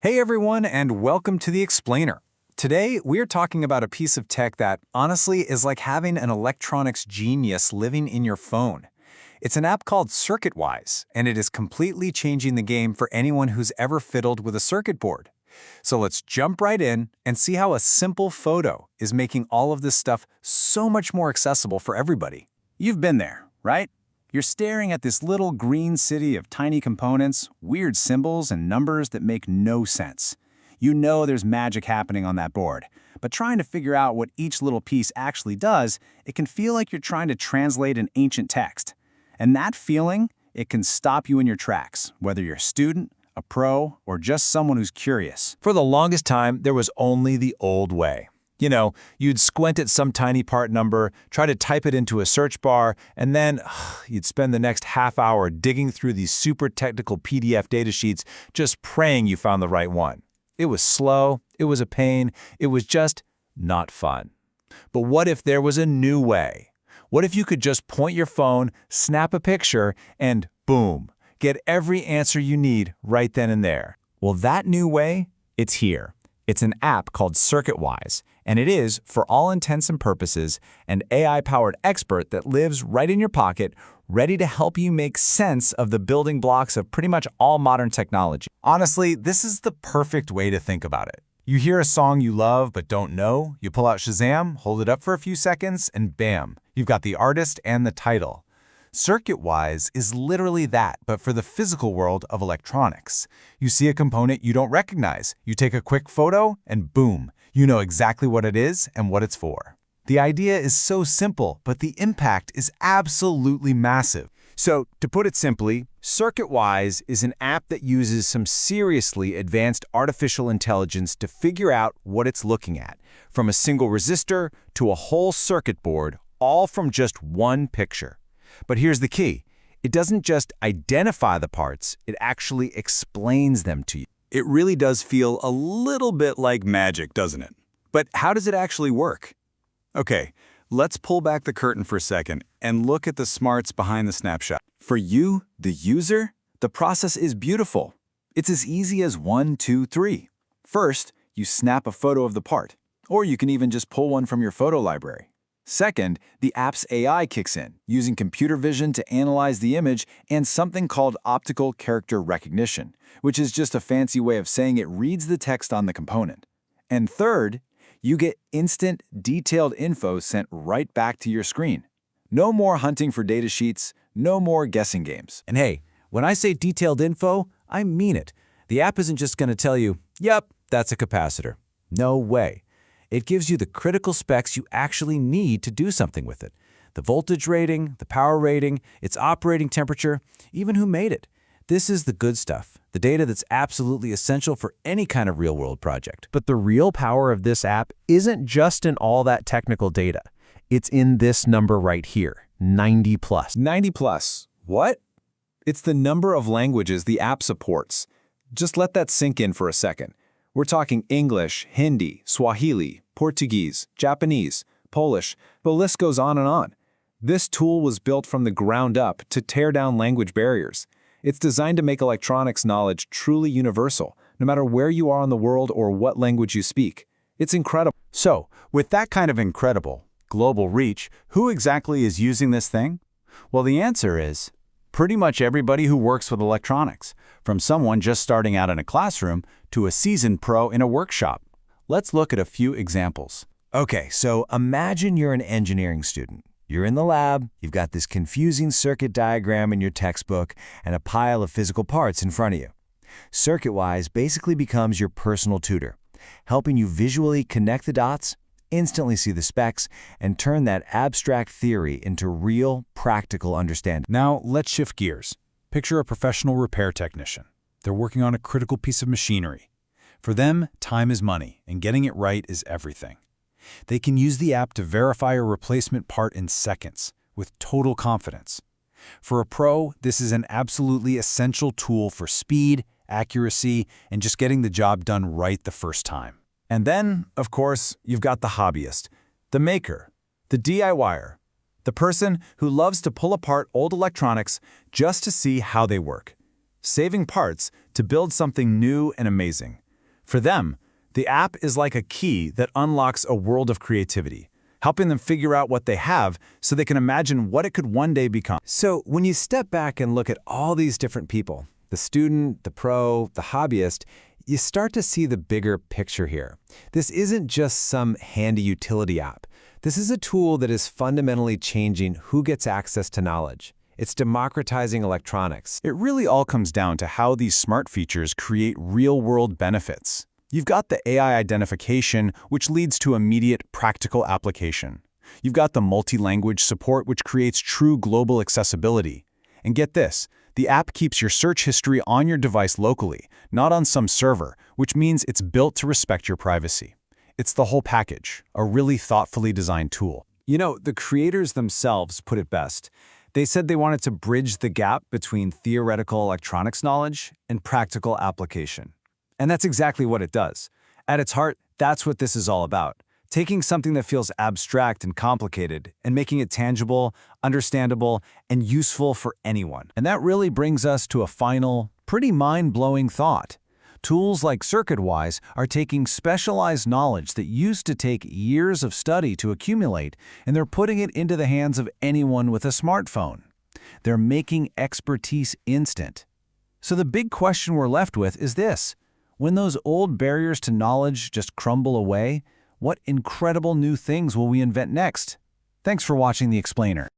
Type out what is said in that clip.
Hey everyone, and welcome to The Explainer. Today, we're talking about a piece of tech that, honestly, is like having an electronics genius living in your phone. It's an app called CircuitWise, and it is completely changing the game for anyone who's ever fiddled with a circuit board. So let's jump right in and see how a simple photo is making all of this stuff so much more accessible for everybody. You've been there, right? You're staring at this little green city of tiny components, weird symbols, and numbers that make no sense. You know there's magic happening on that board, but trying to figure out what each little piece actually does, it can feel like you're trying to translate an ancient text. And that feeling, it can stop you in your tracks, whether you're a student, a pro, or just someone who's curious. For the longest time, there was only the old way. You'd squint at some tiny part number, try to type it into a search bar, and then you'd spend the next half hour digging through these super technical PDF datasheets just praying you found the right one. It was slow, it was a pain, it was just not fun. But what if there was a new way? What if you could just point your phone, snap a picture, and boom, get every answer you need right then and there? Well, that new way, it's here. It's an app called CircuitWise, and it is, for all intents and purposes, an AI-powered expert that lives right in your pocket, ready to help you make sense of the building blocks of pretty much all modern technology. Honestly, this is the perfect way to think about it. You hear a song you love but don't know, you pull out Shazam, hold it up for a few seconds, and bam, you've got the artist and the title. CircuitWise is literally that, but for the physical world of electronics. You see a component you don't recognize, you take a quick photo, and boom, you know exactly what it is and what it's for. The idea is so simple, but the impact is absolutely massive. So, to put it simply, CircuitWise is an app that uses some seriously advanced artificial intelligence to figure out what it's looking at, from a single resistor to a whole circuit board, all from just one picture. But here's the key. It doesn't just identify the parts, it actually explains them to you. It really does feel a little bit like magic, doesn't it? But how does it actually work? Okay, let's pull back the curtain for a second and look at the smarts behind the snapshot. For you, the user, the process is beautiful. It's as easy as 1, 2, 3. First, you snap a photo of the part, or you can even just pull one from your photo library. Second, the app's AI kicks in, using computer vision to analyze the image and something called optical character recognition, which is just a fancy way of saying it reads the text on the component. And third, you get instant, detailed info sent right back to your screen. No more hunting for datasheets, no more guessing games. And hey, when I say detailed info, I mean it. The app isn't just going to tell you, yep, that's a capacitor. No way. It gives you the critical specs you actually need to do something with it. The voltage rating, the power rating, its operating temperature, even who made it. This is the good stuff, the data that's absolutely essential for any kind of real-world project. But the real power of this app isn't just in all that technical data. It's in this number right here, 90 plus. 90 plus. What? It's the number of languages the app supports. Just let that sink in for a second. We're talking English, Hindi, Swahili, Portuguese, Japanese, Polish, the list goes on and on. This tool was built from the ground up to tear down language barriers. It's designed to make electronics knowledge truly universal, no matter where you are in the world or what language you speak. It's incredible. So, with that kind of incredible, global reach, who exactly is using this thing? Well, the answer is pretty much everybody who works with electronics, from someone just starting out in a classroom to a seasoned pro in a workshop. Let's look at a few examples. Okay, so imagine you're an engineering student. You're in the lab, you've got this confusing circuit diagram in your textbook, and a pile of physical parts in front of you. CircuitWise basically becomes your personal tutor, helping you visually connect the dots, instantly see the specs, and turn that abstract theory into real, practical understanding. Now, let's shift gears. Picture a professional repair technician. They're working on a critical piece of machinery. For them, time is money, and getting it right is everything. They can use the app to verify a replacement part in seconds, with total confidence. For a pro, this is an absolutely essential tool for speed, accuracy, and just getting the job done right the first time. And then, of course, you've got the hobbyist, the maker, the DIYer, the person who loves to pull apart old electronics just to see how they work, saving parts to build something new and amazing. For them, the app is like a key that unlocks a world of creativity, helping them figure out what they have so they can imagine what it could one day become. So when you step back and look at all these different people, the student, the pro, the hobbyist, you start to see the bigger picture here. This isn't just some handy utility app. This is a tool that is fundamentally changing who gets access to knowledge. It's democratizing electronics. It really all comes down to how these smart features create real-world benefits. You've got the AI identification, which leads to immediate practical application. You've got the multi-language support, which creates true global accessibility. And get this, the app keeps your search history on your device locally, not on some server, which means it's built to respect your privacy. It's the whole package, a really thoughtfully designed tool. You know, the creators themselves put it best. They said they wanted to bridge the gap between theoretical electronics knowledge and practical application. And that's exactly what it does. At its heart, that's what this is all about. Taking something that feels abstract and complicated and making it tangible, understandable, and useful for anyone. And that really brings us to a final, pretty mind-blowing thought. Tools like CircuitWise are taking specialized knowledge that used to take years of study to accumulate, and they're putting it into the hands of anyone with a smartphone. They're making expertise instant. So the big question we're left with is this: when those old barriers to knowledge just crumble away, what incredible new things will we invent next? Thanks for watching The Explainer.